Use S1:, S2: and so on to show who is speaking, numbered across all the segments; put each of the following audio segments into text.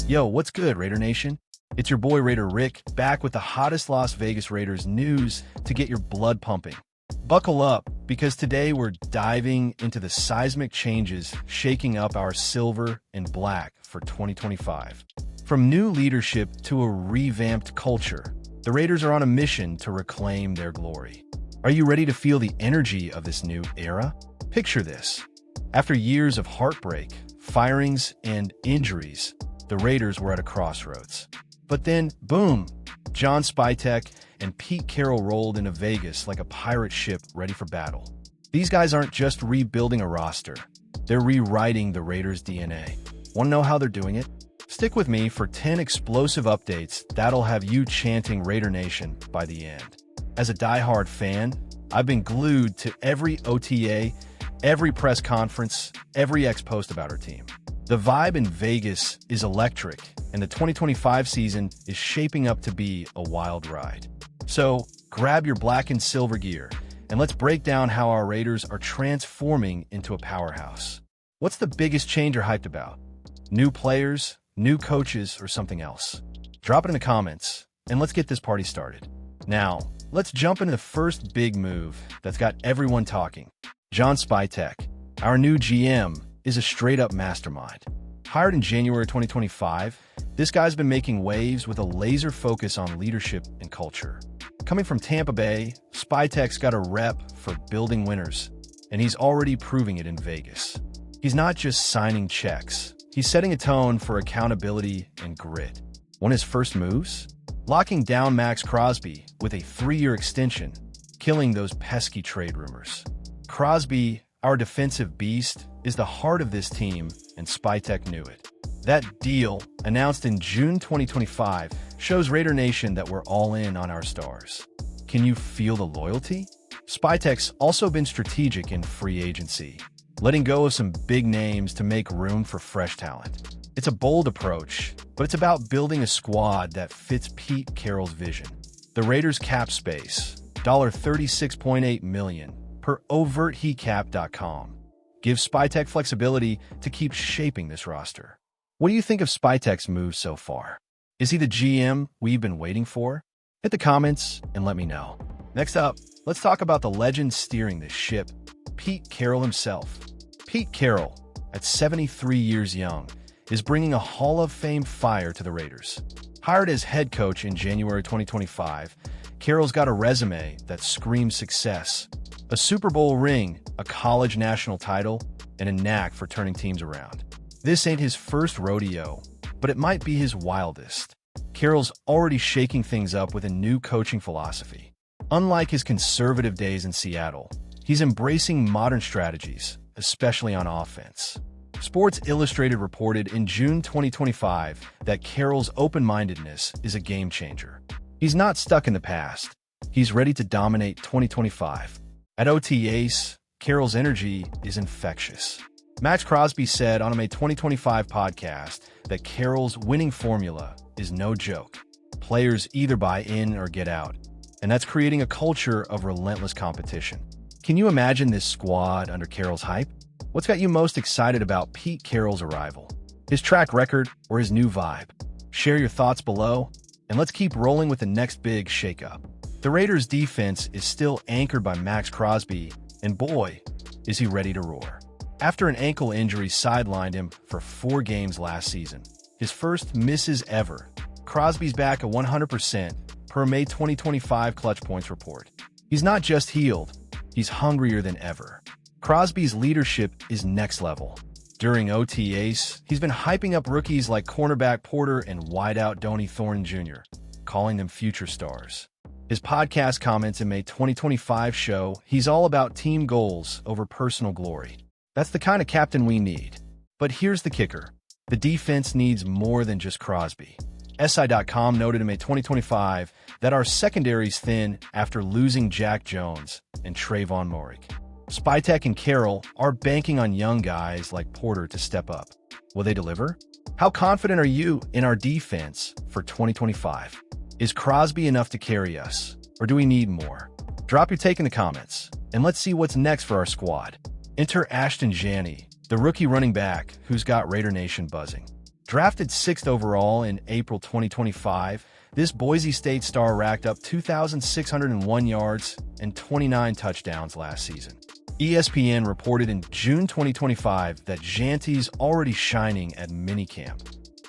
S1: Yo, what's good, Raider Nation? It's your boy Raider Rick, back with the hottest Las Vegas Raiders news to get your blood pumping. Buckle up, because today we're diving into the seismic changes shaking up our silver and black for 2025. From new leadership to a revamped culture, the Raiders are on a mission to reclaim their glory. Are you ready to feel the energy of this new era? Picture this. After years of heartbreak, firings, and injuries, the Raiders were at a crossroads. But then, boom, John Spyc and Pete Carroll rolled into Vegas like a pirate ship ready for battle. These guys aren't just rebuilding a roster, they're rewriting the Raiders' DNA. Want to know how they're doing it? Stick with me for 10 explosive updates that'll have you chanting Raider Nation by the end. As a diehard fan, I've been glued to every OTA, every press conference, every X-post about our team. The vibe in Vegas is electric, and the 2025 season is shaping up to be a wild ride. So, grab your black and silver gear, and let's break down how our Raiders are transforming into a powerhouse. What's the biggest change you're hyped about? New players, new coaches, or something else? Drop it in the comments, and let's get this party started. Now, let's jump into the first big move that's got everyone talking. John Spyc, our new GM, is a straight-up mastermind. Hired in January 2025, this guy's been making waves with a laser focus on leadership and culture. Coming from Tampa Bay, Spyc's got a rep for building winners, and he's already proving it in Vegas. He's not just signing checks, he's setting a tone for accountability and grit. One of his first moves? Locking down Max Crosby with a 3-year extension, killing those pesky trade rumors. Crosby, our defensive beast, is the heart of this team, and Spyc knew it. That deal, announced in June 2025, shows Raider Nation that we're all in on our stars. Can you feel the loyalty? Spyc's also been strategic in free agency, letting go of some big names to make room for fresh talent. It's a bold approach, but it's about building a squad that fits Pete Carroll's vision. The Raiders' cap space, $36.8 million, per overtheCap.com, gives Spyc flexibility to keep shaping this roster. What do you think of Spyc's moves so far? Is he the GM we've been waiting for? Hit the comments and let me know. Next up, let's talk about the legend steering this ship, Pete Carroll himself. Pete Carroll, at 73 years young, is bringing a Hall of Fame fire to the Raiders. Hired as head coach in January 2025, Carroll's got a resume that screams success. A Super Bowl ring, a college national title, and a knack for turning teams around. This ain't his first rodeo, but it might be his wildest. Carroll's already shaking things up with a new coaching philosophy. Unlike his conservative days in Seattle, he's embracing modern strategies, especially on offense. Sports Illustrated reported in June 2025 that Carroll's open-mindedness is a game changer. He's not stuck in the past. He's ready to dominate 2025. At OTAs, Carroll's energy is infectious. Max Crosby said on a May 2025 podcast that Carroll's winning formula is no joke. Players either buy in or get out, and that's creating a culture of relentless competition. Can you imagine this squad under Carroll's hype? What's got you most excited about Pete Carroll's arrival? His track record or his new vibe? Share your thoughts below, and let's keep rolling with the next big shakeup. The Raiders' defense is still anchored by Max Crosby, and boy, is he ready to roar. After an ankle injury sidelined him for 4 games last season, his first misses ever, Crosby's back at 100% per May 2025 Clutch Points report. He's not just healed, he's hungrier than ever. Crosby's leadership is next level. During OTAs, he's been hyping up rookies like cornerback Porter and wideout Donnie Thornton Jr., calling them future stars. His podcast comments in May 2025 show he's all about team goals over personal glory. That's the kind of captain we need. But here's the kicker. The defense needs more than just Crosby. SI.com noted in May 2025 that our secondary's thin after losing Jack Jones and Trayvon Moehrig. Spyc and Carroll are banking on young guys like Porter to step up. Will they deliver? How confident are you in our defense for 2025? Is Crosby enough to carry us, or do we need more? Drop your take in the comments, and let's see what's next for our squad. Enter Ashton Jani, the rookie running back who's got Raider Nation buzzing. Drafted 6th overall in April 2025, this Boise State star racked up 2,601 yards and 29 touchdowns last season. ESPN reported in June 2025 that Jani's already shining at minicamp,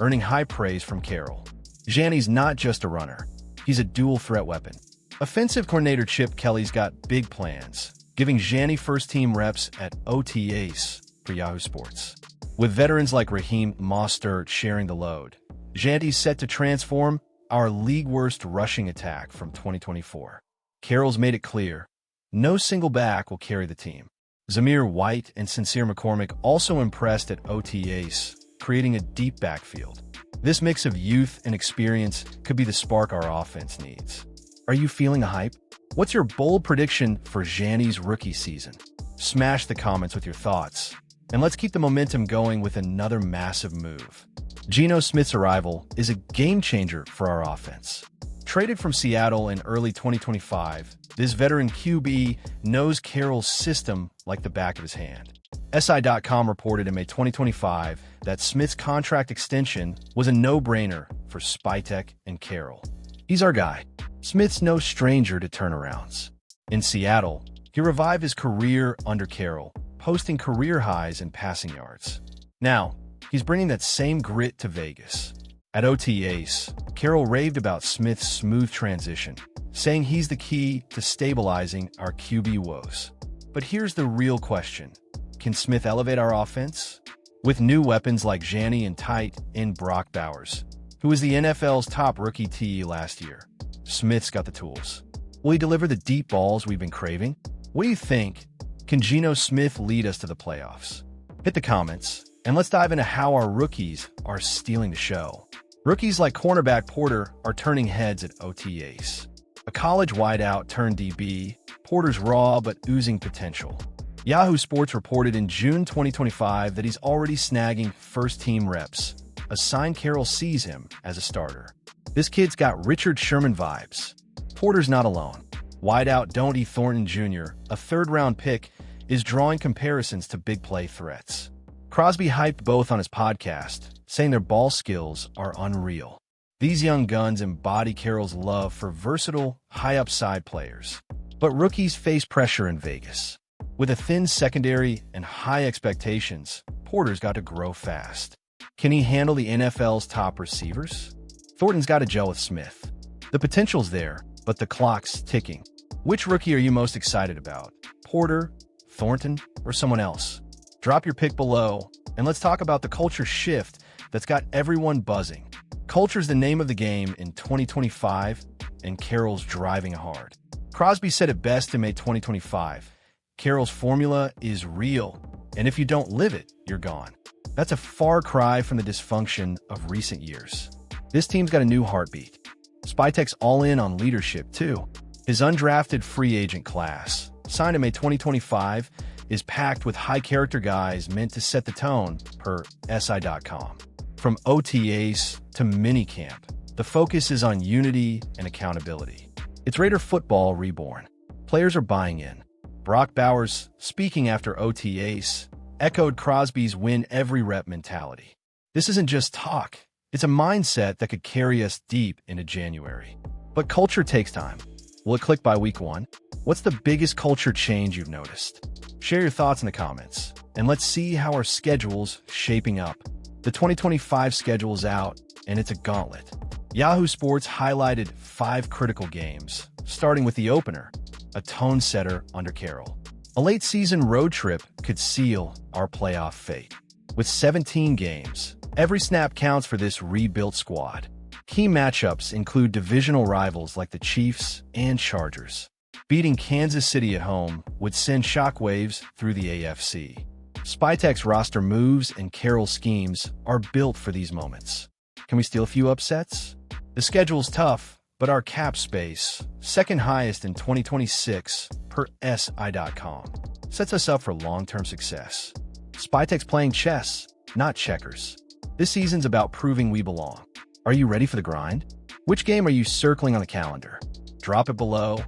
S1: earning high praise from Carroll. Jani's not just a runner, he's a dual-threat weapon. Offensive coordinator Chip Kelly's got big plans, giving Jani first-team reps at OTAs for Yahoo Sports. With veterans like Raheem Mostert sharing the load, Jani's set to transform our league-worst rushing attack from 2024. Carroll's made it clear, no single back will carry the team. Zamir White and Sincere McCormick also impressed at OTAs, creating a deep backfield. This mix of youth and experience could be the spark our offense needs. Are you feeling the hype? What's your bold prediction for Jani's rookie season? Smash the comments with your thoughts. And let's keep the momentum going with another massive move. Geno Smith's arrival is a game-changer for our offense. Traded from Seattle in early 2025, this veteran QB knows Carroll's system like the back of his hand. SI.com reported in May 2025 that Smith's contract extension was a no-brainer for Spyc and Carroll. He's our guy. Smith's no stranger to turnarounds. In Seattle, he revived his career under Carroll, posting career highs in passing yards. Now, he's bringing that same grit to Vegas. At OTAs, Carroll raved about Smith's smooth transition, saying he's the key to stabilizing our QB woes. But here's the real question. Can Smith elevate our offense? With new weapons like Jani and tight end Brock Bowers, who was the NFL's top rookie TE last year, Smith's got the tools. Will he deliver the deep balls we've been craving? What do you think? Can Geno Smith lead us to the playoffs? Hit the comments, and let's dive into how our rookies are stealing the show. Rookies like cornerback Porter are turning heads at OTAs. A college wideout turned DB, Porter's raw but oozing potential. Yahoo Sports reported in June 2025 that he's already snagging first-team reps, a sign Carroll sees him as a starter. This kid's got Richard Sherman vibes. Porter's not alone. Wideout Donte Thornton Jr., a third-round pick, is drawing comparisons to big play threats. Crosby hyped both on his podcast, saying their ball skills are unreal. These young guns embody Carroll's love for versatile, high-upside players. But rookies face pressure in Vegas. With a thin secondary and high expectations, Porter's got to grow fast. Can he handle the NFL's top receivers? Thornton's got to gel with Smith. The potential's there, but the clock's ticking. Which rookie are you most excited about? Porter, Thornton, or someone else? Drop your pick below, and let's talk about the culture shift that's got everyone buzzing. Culture's the name of the game in 2025, and Carroll's driving hard. Crosby said it best in May 2025. Carroll's formula is real, and if you don't live it, you're gone. That's a far cry from the dysfunction of recent years. This team's got a new heartbeat. Spyc's all in on leadership, too. His undrafted free agent class, signed in May 2025, is packed with high-character guys meant to set the tone, per SI.com. From OTAs to minicamp, the focus is on unity and accountability. It's Raider football reborn. Players are buying in. Brock Bowers, speaking after OTAs, echoed Crosby's win-every-rep mentality. This isn't just talk. It's a mindset that could carry us deep into January. But culture takes time. Will it click by week 1? What's the biggest culture change you've noticed? Share your thoughts in the comments, and let's see how our schedule's shaping up. The 2025 schedule's out, and it's a gauntlet. Yahoo Sports highlighted 5 critical games, starting with the opener, a tone setter under Carroll. A late-season road trip could seal our playoff fate. With 17 games, every snap counts for this rebuilt squad. Key matchups include divisional rivals like the Chiefs and Chargers. Beating Kansas City at home would send shockwaves through the AFC. Spyc's roster moves and Carroll schemes are built for these moments. Can we steal a few upsets? The schedule's tough, but our cap space, second highest in 2026 per SI.com, sets us up for long-term success. Spyc's playing chess, not checkers. This season's about proving we belong. Are you ready for the grind? Which game are you circling on the calendar? Drop it below,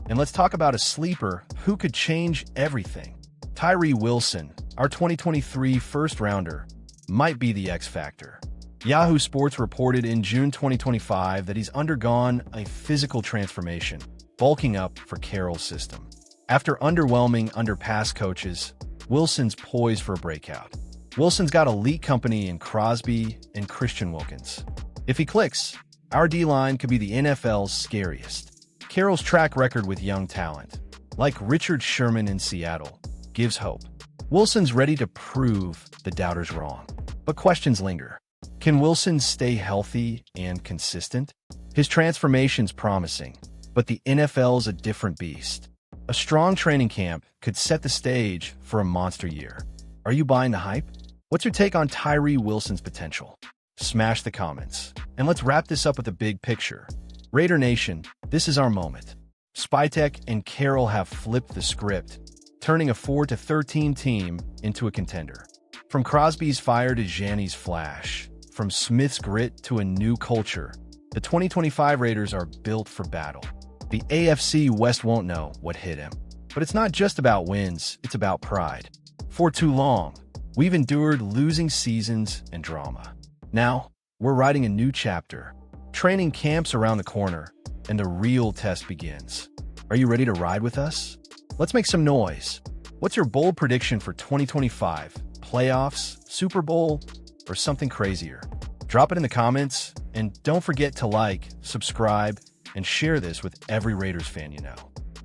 S1: and let's talk about a sleeper who could change everything. Tyree Wilson, our 2023 first-rounder, might be the X factor. Yahoo Sports reported in June 2025 that he's undergone a physical transformation, bulking up for Carroll's system. After underwhelming under past coaches, Wilson's poised for a breakout. Wilson's got elite company in Crosby and Christian Wilkins. If he clicks, our D-line could be the NFL's scariest. Carroll's track record with young talent, like Richard Sherman in Seattle, gives hope. Wilson's ready to prove the doubters wrong. But questions linger. Can Wilson stay healthy and consistent? His transformation's promising, but the NFL's a different beast. A strong training camp could set the stage for a monster year. Are you buying the hype? What's your take on Tyree Wilson's potential? Smash the comments. And let's wrap this up with a big picture. Raider Nation, this is our moment. Spyc and Carroll have flipped the script, turning a 4-13 team into a contender. From Crosby's fire to Jani's flash, from Smith's grit to a new culture, the 2025 Raiders are built for battle. The AFC West won't know what hit him. But it's not just about wins, it's about pride. For too long, we've endured losing seasons and drama. Now, we're writing a new chapter. Training camp's around the corner, and the real test begins. Are you ready to ride with us? Let's make some noise. What's your bold prediction for 2025? Playoffs, Super Bowl, or something crazier? Drop it in the comments, and don't forget to like, subscribe, and share this with every Raiders fan you know.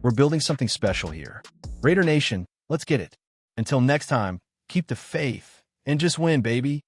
S1: We're building something special here. Raider Nation, let's get it. Until next time, keep the faith, and just win, baby.